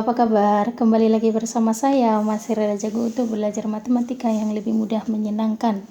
Halo, apa kabar? Kembali lagi bersama saya, Mas Rera Jago, untuk belajar matematika yang lebih mudah menyenangkan.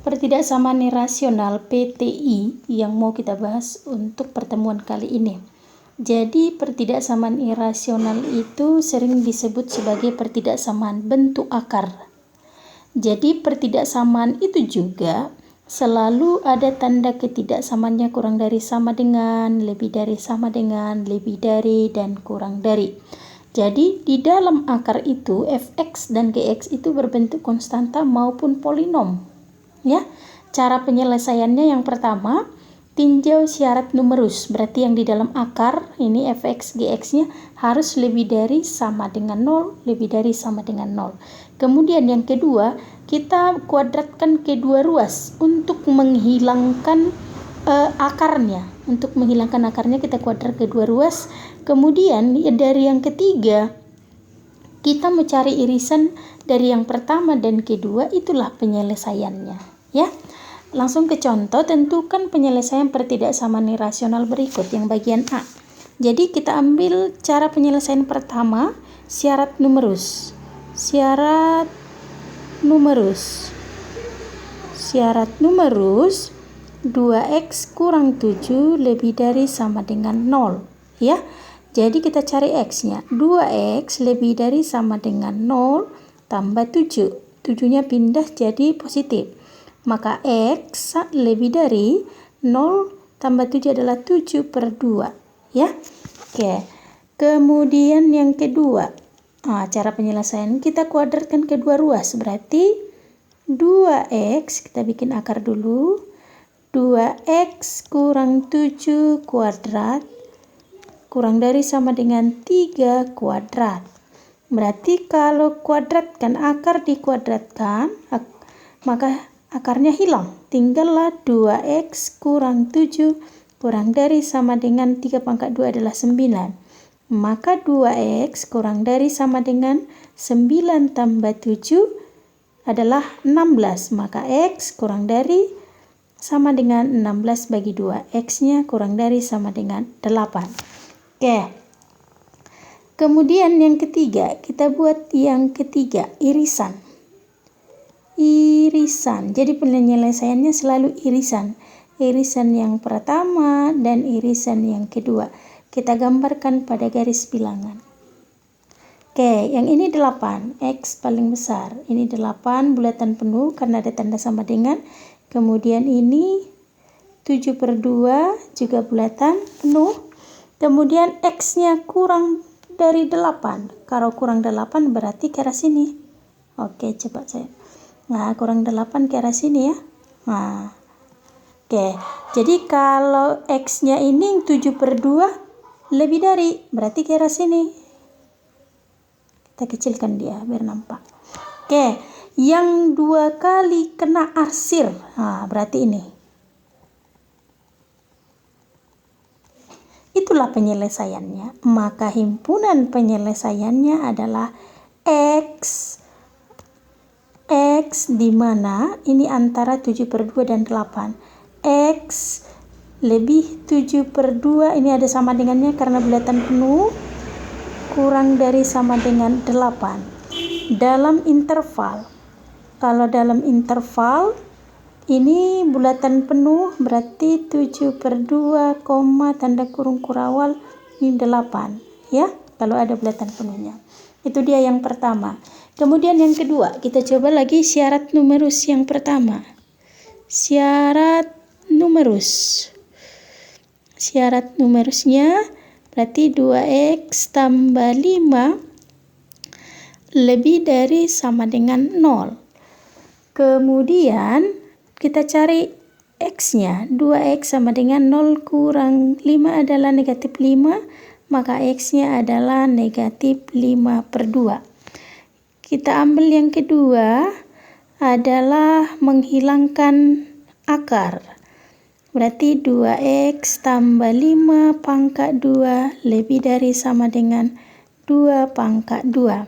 Pertidaksamaan irasional PTI yang mau kita bahas untuk pertemuan kali ini. Jadi, pertidaksamaan irasional itu sering disebut sebagai pertidaksamaan bentuk akar. Jadi, pertidaksamaan itu juga selalu ada tanda ketidaksamaannya kurang dari, sama dengan, lebih dari, sama dengan, lebih dari, dan kurang dari. Jadi di dalam akar itu fx dan gx itu berbentuk konstanta maupun polinom. Ya, cara penyelesaiannya yang pertama, tinjau syarat numerus. Berarti yang di dalam akar ini fx gx-nya harus lebih dari, sama dengan 0, lebih dari, sama dengan 0. Kemudian yang kedua, kita kuadratkan kedua ruas untuk menghilangkan akarnya. Untuk menghilangkan akarnya kita kuadrat kedua ruas. Kemudian dari yang ketiga, kita mencari irisan dari yang pertama dan kedua, itulah penyelesaiannya. Ya, langsung ke contoh. Tentukan penyelesaian pertidaksamaan irasional berikut yang bagian A. Jadi kita ambil cara penyelesaian pertama, syarat numerus. Syarat numerus 2x kurang 7 lebih dari sama dengan 0. Ya, jadi kita cari x-nya. 2x lebih dari sama dengan 0 tambah 7. 7-nya pindah jadi positif. Maka x lebih dari 0 tambah 7 adalah 7/2. Ya, oke. Kemudian yang kedua, cara penyelesaian kita kuadratkan kedua ruas. Berarti 2x, kita bikin akar dulu. 2x kurang 7 kuadrat kurang dari sama dengan 3 kuadrat. Berarti kalau kuadratkan, akar dikuadratkan, maka akarnya hilang. Tinggallah 2x kurang 7 kurang dari sama dengan 3 pangkat 2 adalah 9. Maka 2x kurang dari sama dengan 9 tambah 7 adalah 16. Maka x kurang dari sama dengan 16 bagi 2. X-nya kurang dari sama dengan 8. Oke. Kemudian yang ketiga, kita buat yang ketiga, irisan. Jadi penyelesaiannya selalu irisan. Irisan yang pertama dan irisan yang kedua. Kita gambarkan pada garis bilangan. Oke, yang ini 8. X paling besar. Ini 8 bulatan penuh karena ada tanda sama dengan. Kemudian ini 7/2 juga bulatan penuh. Kemudian x-nya kurang dari 8. Kalau kurang 8 berarti ke arah sini. Oke, coba saya. Nah, kurang 8 ke arah sini ya. Nah, oke. Jadi kalau x-nya ini 7/2 lebih dari, berarti ke arah sini. Kita kecilkan dia biar nampak. Oke, yang 2 kali kena arsir. Nah, berarti ini. Itulah penyelesaiannya. Maka himpunan penyelesaiannya adalah x di mana ini antara 7/2 dan 8. X lebih 7/2, ini ada sama dengannya karena bulatan penuh, kurang dari sama dengan 8. Dalam interval. Kalau dalam interval ini bulatan penuh berarti 7/2, tanda kurung kurawal, ini 8. Ya, kalau ada bulatan penuhnya. Itu dia yang pertama. Kemudian yang kedua, kita coba lagi syarat numerus yang pertama. Syarat numerusnya berarti 2x tambah 5 lebih dari sama dengan 0. Kemudian kita cari x-nya. 2x sama dengan 0 kurang 5 adalah negatif 5. Maka x-nya adalah negatif 5/2. Kita ambil yang kedua adalah menghilangkan akar. Berarti 2x tambah 5 pangkat 2 lebih dari sama dengan 2 pangkat 2.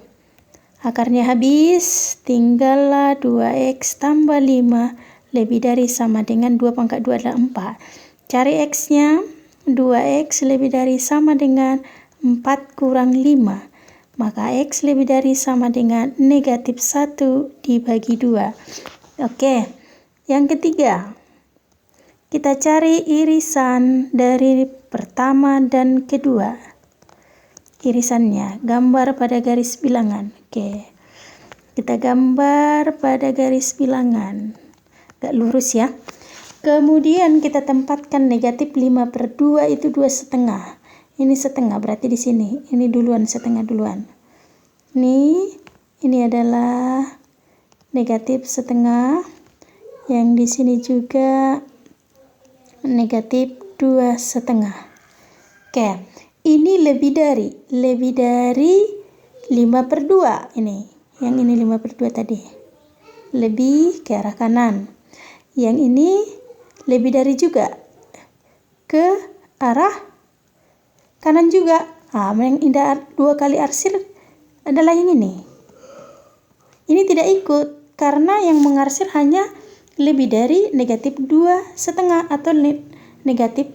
Akarnya habis, tinggallah 2x tambah 5 lebih dari sama dengan 2 pangkat 2 adalah 4. Cari x-nya. 2x lebih dari sama dengan 4 kurang 5. maka X lebih dari sama dengan negatif 1 dibagi 2. Oke, yang ketiga, kita cari irisan dari pertama dan kedua. Irisannya, gambar pada garis bilangan. Oke, kita gambar pada garis bilangan. Gak lurus ya. Kemudian kita tempatkan negatif 5/2 itu 2,5. Ini setengah, berarti di sini. Ini duluan, setengah duluan. Ini adalah negatif setengah. Yang di sini juga negatif 2,5. Oke, ini lebih dari 5/2 ini. Yang ini 5/2 tadi. Lebih ke arah kanan. Yang ini lebih dari juga ke arah kanan juga. Yang indah 2 kali arsir adalah yang ini. Ini tidak ikut karena yang mengarsir hanya lebih dari negatif 2,5 atau negatif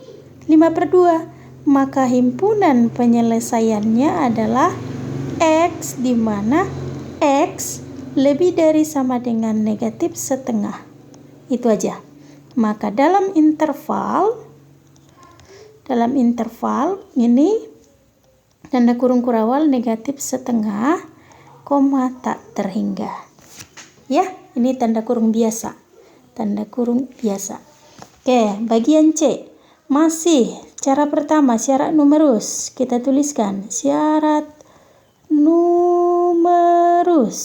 5/2. Maka himpunan penyelesaiannya adalah X, di mana X lebih dari sama dengan negatif setengah. Itu aja. Maka dalam interval ini tanda kurung kurawal negatif setengah, koma tak terhingga. Ya, ini tanda kurung biasa. Tanda kurung biasa. Oke, bagian C. Masih cara pertama, syarat numerus. Kita tuliskan syarat numerus.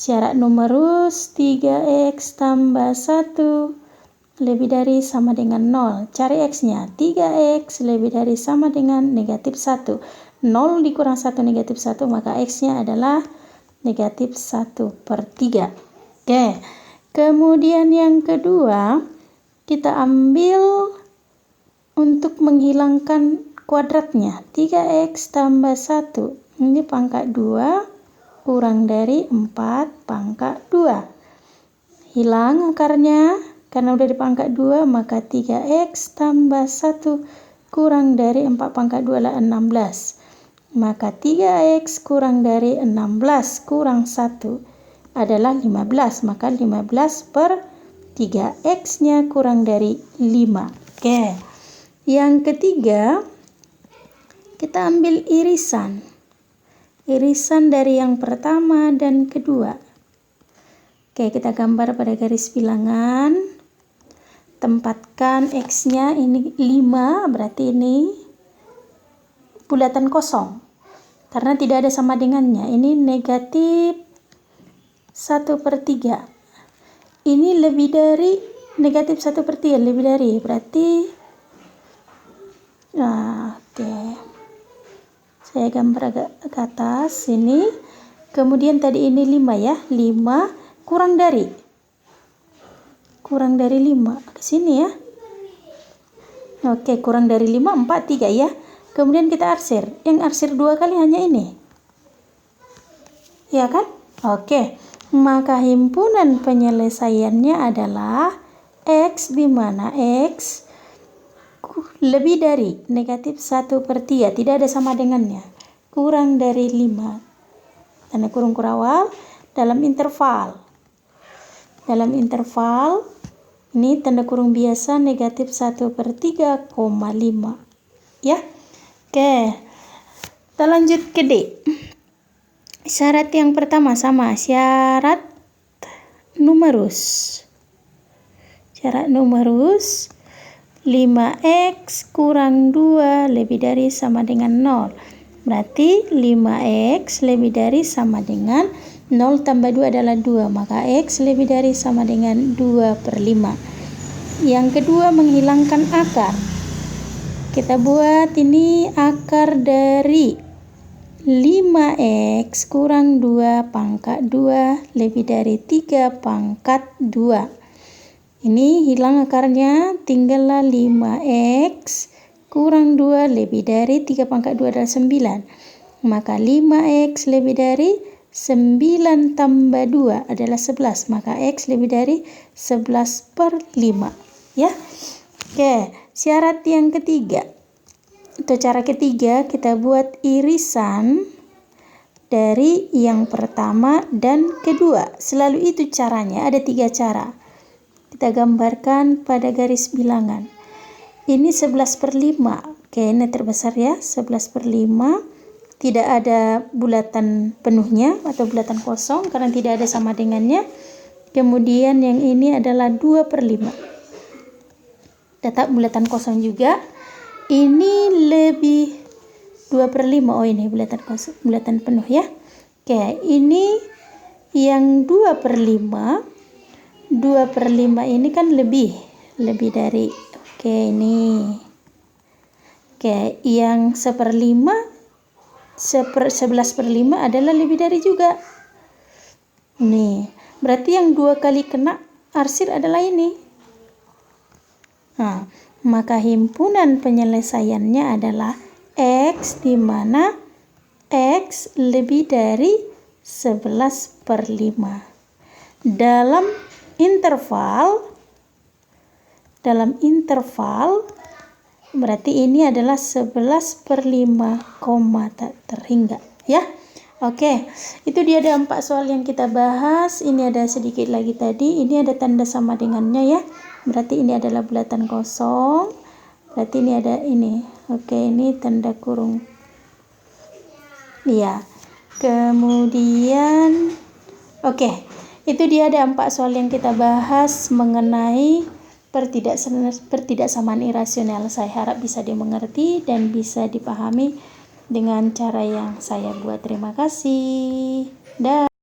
Syarat numerus 3X tambah 1 lebih dari sama dengan 0. Cari X-nya. 3X lebih dari sama dengan negatif 1. 0 dikurang 1 negatif 1, maka X-nya adalah negatif 1/3. Oke. Kemudian yang kedua, kita ambil untuk menghilangkan kuadratnya. 3X tambah 1. Ini pangkat 2 kurang dari 4 pangkat 2. Hilang akarnya. Karena udah di pangkat 2, maka 3X tambah 1 kurang dari 4 pangkat 2 adalah 16. Maka 3X kurang dari 16 kurang 1 adalah 15. Maka 15/3. X-nya kurang dari 5. Oke. Yang ketiga, kita ambil irisan. Irisan dari yang pertama dan kedua. Oke, kita gambar pada garis bilangan. Tempatkan X-nya ini 5, berarti ini bulatan kosong. Karena tidak ada sama dengannya. Ini negatif 1/3. Ini lebih dari negatif 1/3, lebih dari. Berarti, oke. Saya gambar agak ke atas ini. Kemudian tadi ini 5 ya. 5 kurang dari 5 ke sini ya. Oke, kurang dari 5, 4, 3 ya. Kemudian kita arsir. Yang arsir 2 kali hanya ini. Ya kan? Oke. Maka himpunan penyelesaiannya adalah X, di mana X lebih dari negatif 1/3. Tidak ada sama dengannya. Kurang dari 5. Tanda kurung kurawal dalam interval. Dalam interval ini tanda kurung biasa negatif 1/3,5. Ya. Oke. Kita lanjut ke D. Syarat yang pertama sama, syarat numerus. Syarat numerus 5X kurang 2 lebih dari sama dengan 0. Berarti 5X lebih dari sama dengan 0 tambah 2 adalah 2, maka X lebih dari sama dengan 2/5. Yang kedua, menghilangkan akar. Kita buat ini akar dari 5X kurang 2 pangkat 2 lebih dari 3 pangkat 2. Ini hilang akarnya, tinggallah 5X kurang 2 lebih dari 3 pangkat 2 adalah 9. Maka 5X lebih dari 9 tambah 2 adalah 11. Maka X lebih dari 11/5. Ya. Oke, syarat yang ketiga. Untuk cara ketiga, kita buat irisan dari yang pertama dan kedua. Selalu itu caranya, ada 3 cara. Kita gambarkan pada garis bilangan. Ini 11/5. Oke, ini terbesar ya, 11/5. Tidak ada bulatan penuhnya atau bulatan kosong karena tidak ada sama dengannya. Kemudian yang ini adalah 2/5. Tetap bulatan kosong juga. Ini lebih 2/5. Oh, ini bulatan kosong, bulatan penuh ya. Oke, ini yang 2/5. 2/5 ini kan lebih dari. Oke, ini. Oke, yang 11/5 adalah lebih dari juga. Nih, berarti yang 2 kali kena arsir adalah ini. Nah, maka himpunan penyelesaiannya adalah X, di mana X lebih dari 11/5. Dalam interval berarti ini adalah 11/5, tak terhingga ya. Oke, itu dia ada 4 soal yang kita bahas. Ini ada sedikit lagi tadi, ini ada tanda sama dengannya ya, berarti ini adalah bulatan kosong, berarti ini ada ini. Oke, ini tanda kurung ya. Kemudian oke, itu dia ada 4 soal yang kita bahas mengenai pertidaksamaan irasional. Saya harap bisa dimengerti dan bisa dipahami dengan cara yang saya buat. Terima kasih. Dah.